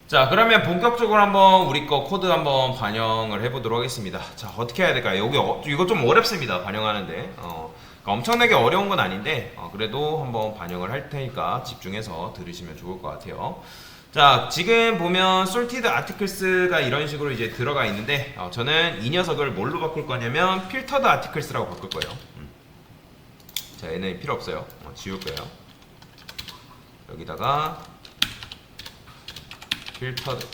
자, 그러면 본격적으로 한번 우리 거 코드 한번 반영을 해보도록 하겠습니다. 자, 어떻게 해야 될까요? 이거 좀 어렵습니다. 반영하는데. 그러니까 엄청나게 어려운 건 아닌데, 그래도 한번 반영을 할 테니까 집중해서 들으시면 좋을 것 같아요. 자, 지금 보면 sorted articles가 이런 식으로 이제 들어가 있는데, 저는 이 녀석을 뭘로 바꿀 거냐면 filtered articles라고 바꿀 거예요. 자, 얘는 필요 없어요. 지울 거예요. 여기다가 필터드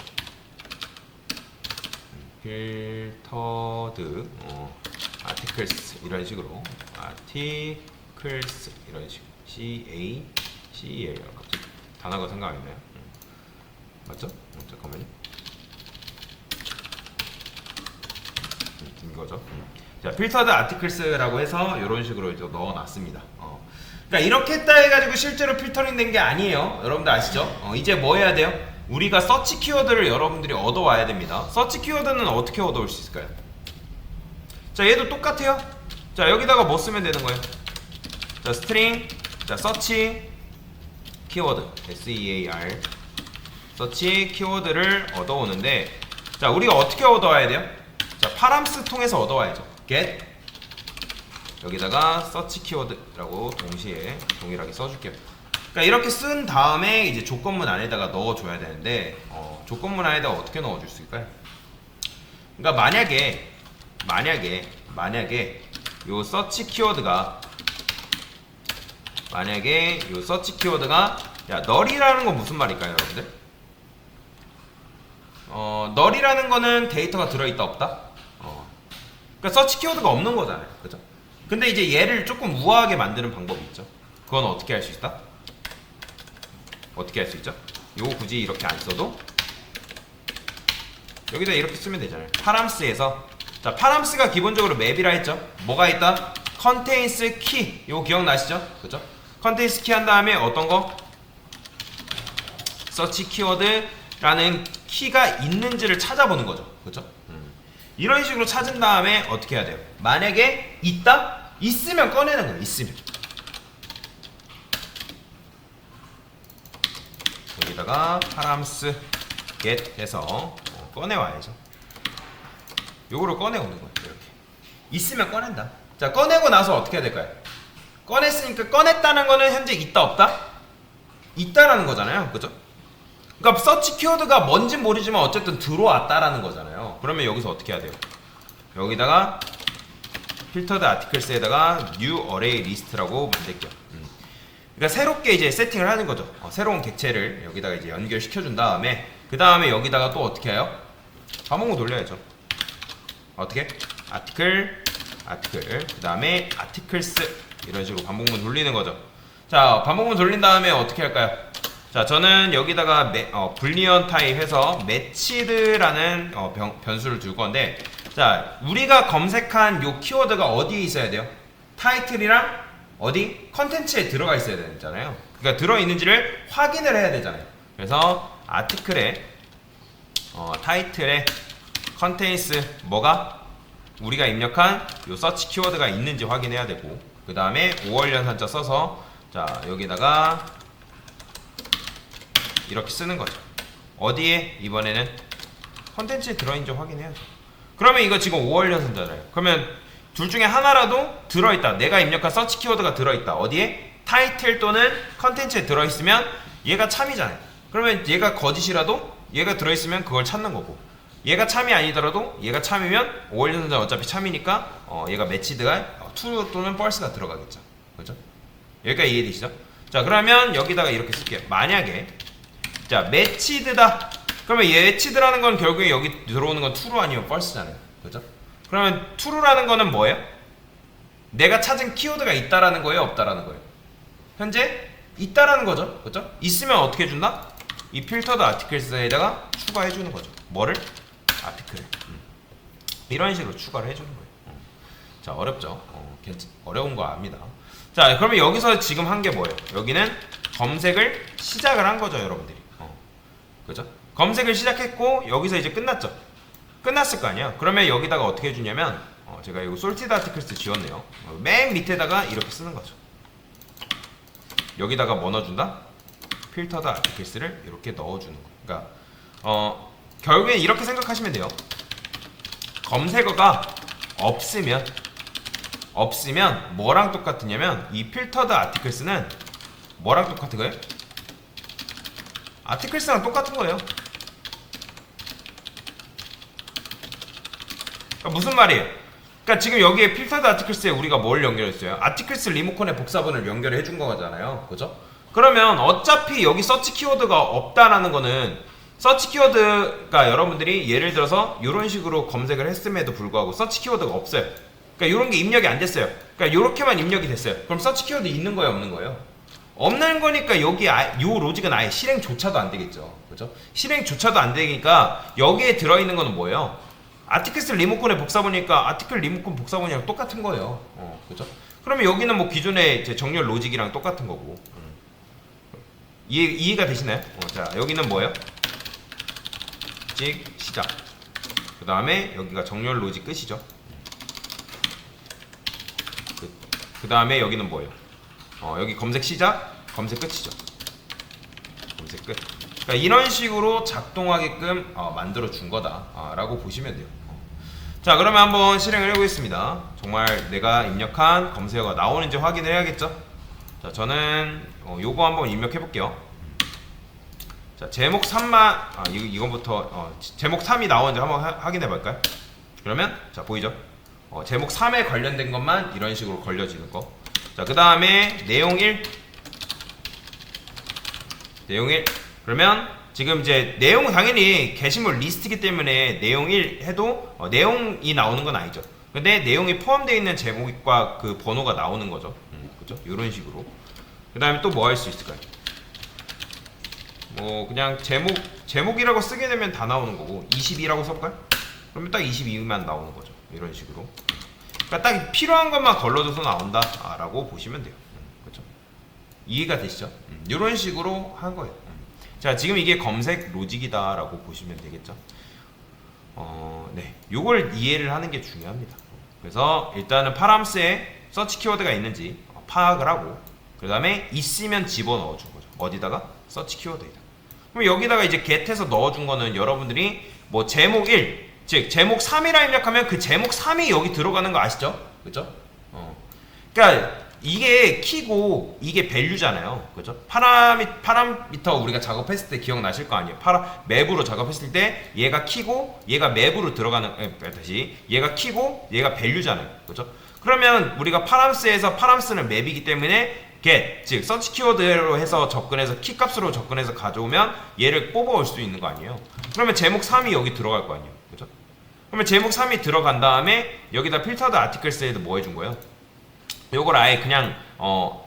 articles 이런 식으로 articles 이런 식으로 CACL 갑자기 단어가 생각 안 나요? 맞죠? 잠깐만요. 이거죠. 자, 필터드 아티클스라고 해서 이런 식으로 이제 넣어놨습니다. 그러니까 이렇게 했다 해가지고 실제로 필터링 된 게 아니에요. 여러분들 아시죠? 이제 뭐 해야 돼요? 우리가 서치 키워드를 여러분들이 얻어와야 됩니다. 서치 키워드는 어떻게 얻어올 수 있을까요? 자, 얘도 똑같아요. 자, 여기다가 뭐 쓰면 되는 거예요? 자, 스트링, 자, 서치 키워드, SEAR 서치 키워드를 얻어오는데, 자, 우리가 어떻게 얻어와야 돼요? 자, 파람스 통해서 얻어와야죠. get 여기다가 서치 키워드라고 동시에 동일하게 써줄게요. 그러니까 이렇게 쓴 다음에 이제 조건문 안에다가 넣어줘야 되는데, 조건문 안에다가 어떻게 넣어줄 수 있을까요? 그러니까 만약에 요 서치 키워드가 야, 널이라는 건 무슨 말일까요, 여러분들? 널이라는 거는 데이터가 들어있다 없다? 그러니까 서치 키워드가 없는 거잖아요, 그죠? 근데 이제 얘를 조금 우아하게 만드는 방법이 있죠. 그건 어떻게 할 수 있다? 어떻게 할 수 있죠? 요거 굳이 이렇게 안 써도 여기다 이렇게 쓰면 되잖아요. 파람스에서, 자, 파람스가 기본적으로 맵이라 했죠. 뭐가 있다? contains key. 요거 기억나시죠? 그죠? contains key 한 다음에 어떤 거? 서치 키워드라는 키가 있는지를 찾아보는 거죠. 그죠? 이런 식으로 찾은 다음에 어떻게 해야 돼요? 만약에 있다? 있으면 꺼내는 거예요. 있으면. 여기다가 파람스 get 해서 꺼내와야죠. 요거를 꺼내오는 거예요. 이렇게. 있으면 꺼낸다. 자, 꺼내고 나서 어떻게 해야 될까요? 꺼냈으니까 꺼냈다는 거는 현재 있다 없다? 있다라는 거잖아요. 그죠? 그러니까 서치 키워드가 뭔진 모르지만 어쨌든 들어왔다라는 거잖아요. 그러면 여기서 어떻게 해야 돼요? 여기다가 필터드 아티클스에다가 new array list라고 만들게요. 그러니까 새롭게 이제 세팅을 하는 거죠. 새로운 객체를 여기다가 이제 연결시켜 준 다음에 그 다음에 여기다가 또 어떻게 해요? 반복문 돌려야죠. 어떻게? 아티클 그 다음에 아티클스 이런 식으로 반복문 돌리는 거죠. 자, 반복문 돌린 다음에 어떻게 할까요? 자, 저는 여기다가 불리언 타입 해서 매치드라는 변수를 줄 건데, 자, 우리가 검색한 요 키워드가 어디에 있어야 돼요? 타이틀이랑 어디? 컨텐츠에 들어가 있어야 되잖아요. 그러니까 들어있는지를 확인을 해야 되잖아요. 그래서 아티클에 타이틀에 컨테인스 뭐가? 우리가 입력한 요 서치 키워드가 있는지 확인해야 되고, 그 다음에 5월 연산자 써서, 자, 여기다가 이렇게 쓰는 거죠. 어디에? 이번에는 컨텐츠에 들어있는지 확인해야죠. 그러면 이거 지금 5월 연산자잖아요. 그러면 둘 중에 하나라도 들어있다. 내가 입력한 서치 키워드가 들어있다. 어디에? 타이틀 또는 컨텐츠에 들어있으면 얘가 참이잖아요. 그러면 얘가 거짓이라도 얘가 들어있으면 그걸 찾는 거고, 얘가 참이 아니더라도 얘가 참이면 5월 연산자 어차피 참이니까 얘가 매치드가 true 또는 false가 들어가겠죠. 그죠? 여기까지 이해되시죠? 자, 그러면 여기다가 이렇게 쓸게요. 만약에 자, 매치드다. 그러면 얘 매치드라는 건 결국에 여기 들어오는 건 true 아니면 false잖아요. 그죠? 그러면 true라는 거는 뭐예요? 내가 찾은 키워드가 있다라는 거예요, 없다라는 거예요? 현재 있다라는 거죠. 그죠? 있으면 어떻게 해준다? 이 필터드 아티클스에다가 추가해 주는 거죠. 뭐를? 아티클. 이런 식으로 추가를 해주는 거예요. 자, 어렵죠? 어려운 거 압니다. 자, 그러면 여기서 지금 한 게 뭐예요? 여기는 검색을 시작을 한 거죠, 여러분들이. 그죠? 검색을 시작했고 여기서 이제 끝났죠. 끝났을 거 아니야. 그러면 여기다가 어떻게 해주냐면 제가 이거 sorted articles 지웠네요. 맨 밑에다가 이렇게 쓰는 거죠. 여기다가 뭐 넣어준다? 필터드 아티클스를 이렇게 넣어주는 거예요. 그러니까 결국엔 이렇게 생각하시면 돼요. 검색어가 없으면 뭐랑 똑같으냐면 이 필터드 아티클스는 뭐랑 똑같은 거예요? 아티클스랑 똑같은 거예요. 그러니까 무슨 말이에요? 그러니까 지금 여기에 필터드 아티클스에 우리가 뭘 연결했어요? 아티클스 리모컨의 복사본을 연결해 준 거잖아요. 그죠? 그러면 어차피 여기 서치 키워드가 없다라는 거는 서치 키워드가 여러분들이 예를 들어서 이런 식으로 검색을 했음에도 불구하고 서치 키워드가 없어요. 그러니까 이런 게 입력이 안 됐어요. 그러니까 이렇게만 입력이 됐어요. 그럼 서치 키워드 있는 거예요, 없는 거예요? 없는 거니까 여기 요 로직은 아예 실행조차도 안 되겠죠. 그죠? 실행조차도 안 되니까 여기에 들어있는 거는 뭐예요? 아티클스 리모컨의 복사본이니까 아티클 리모컨 복사본이랑 똑같은 거예요. 그죠? 그러면 여기는 뭐 기존의 이제 정렬 로직이랑 똑같은 거고. 이해가 되시나요? 자, 여기는 뭐예요? 시작. 그 다음에 여기가 정렬 로직 끝이죠. 그 다음에 여기는 뭐예요? 여기 검색 시작, 검색 끝이죠. 검색 끝. 그러니까 이런 식으로 작동하게끔 만들어 준 거다라고 보시면 돼요. 자, 그러면 한번 실행을 해보겠습니다. 정말 내가 입력한 검색어가 나오는지 확인을 해야겠죠. 자, 저는 요거 한번 입력해 볼게요. 자, 제목 3만 이건부터 제목 3이 나오는지 한번 확인해 볼까요? 그러면 자, 보이죠? 제목 3에 관련된 것만 이런 식으로 걸려지는 거. 자, 그 다음에 내용 1. 그러면 지금 이제 내용은 당연히 게시물 리스트이기 때문에 내용 1 해도 내용이 나오는 건 아니죠. 근데 내용이 포함되어 있는 제목과 그 번호가 나오는 거죠. 그죠? 이런 식으로. 그 다음에 또 뭐 할 수 있을까요? 뭐 그냥 제목이라고 쓰게 되면 다 나오는 거고 22라고 써볼까요? 그러면 딱 22만 나오는 거죠. 이런 식으로. 그러니까 딱 필요한 것만 걸러줘서 나온다 라고 보시면 돼요. 그렇죠? 이해가 되시죠? 이런 식으로 한 거예요. 자, 지금 이게 검색 로직이다 라고 보시면 되겠죠. 네, 요걸 이해를 하는 게 중요합니다. 그래서 일단은 파람스에 서치 키워드가 있는지 파악을 하고 그 다음에 있으면 집어넣어 준 거죠. 어디다가? 서치 키워드에다. 그럼 여기다가 이제 get해서 넣어준 거는 여러분들이 뭐 제목 1, 즉 제목 3이라 입력하면 그 제목 3이 여기 들어가는 거 아시죠? 그죠? 그러니까 이게 키고 이게 밸류잖아요. 그죠? 파라미터 우리가 작업했을 때 기억나실 거 아니에요. 맵으로 작업했을 때 얘가 키고 얘가 맵으로 들어가는 얘가 키고 얘가 밸류잖아요. 그죠? 그러면 우리가 파람스에서 파람스는 맵이기 때문에 get, 즉 서치 키워드로 해서 접근해서 키 값으로 접근해서 가져오면 얘를 뽑아올 수 있는 거 아니에요. 그러면 제목 3이 여기 들어갈 거 아니에요. 그죠? 그러면 제목 3이 들어간 다음에 여기다 필터드 아티클스에도 뭐 해준 거예요? 요걸 아예 그냥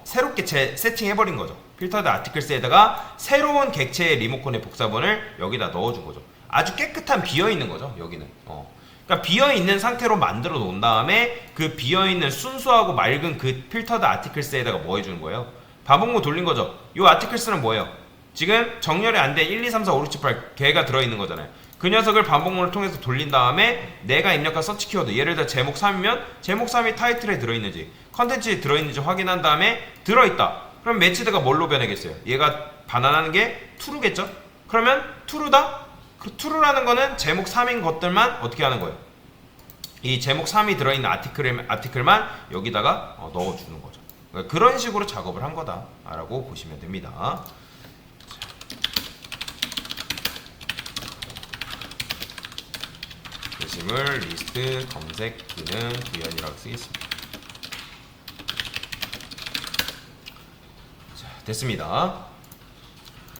새롭게 세팅해버린 거죠. 필터드 아티클스에다가 새로운 객체의 리모컨의 복사본을 여기다 넣어준 거죠. 아주 깨끗한 비어있는 거죠. 여기는 그러니까 비어있는 상태로 만들어 놓은 다음에 그 비어있는 순수하고 맑은 그 필터드 아티클스에다가 뭐 해주는 거예요? 반복문 돌린 거죠. 이 아티클스는 뭐예요? 지금 정렬이 안 된 1, 2, 3, 4, 5, 6, 7, 8 개가 들어있는 거잖아요. 그 녀석을 반복문을 통해서 돌린 다음에 내가 입력한 서치 키워드, 예를 들어 제목 3이면 제목 3이 타이틀에 들어있는지 컨텐츠에 들어있는지 확인한 다음에 들어있다. 그럼 매치드가 뭘로 변하겠어요? 얘가 반환하는 게 true겠죠? 그러면 true다? 그 true라는 거는 제목 3인 것들만 어떻게 하는 거예요? 이 제목 3이 들어있는 아티클만 여기다가 넣어주는 거죠. 그러니까 그런 식으로 작업을 한 거다라고 보시면 됩니다. 게시물 리스트 검색 기능 구현이라고 쓰겠습니다. 자, 됐습니다.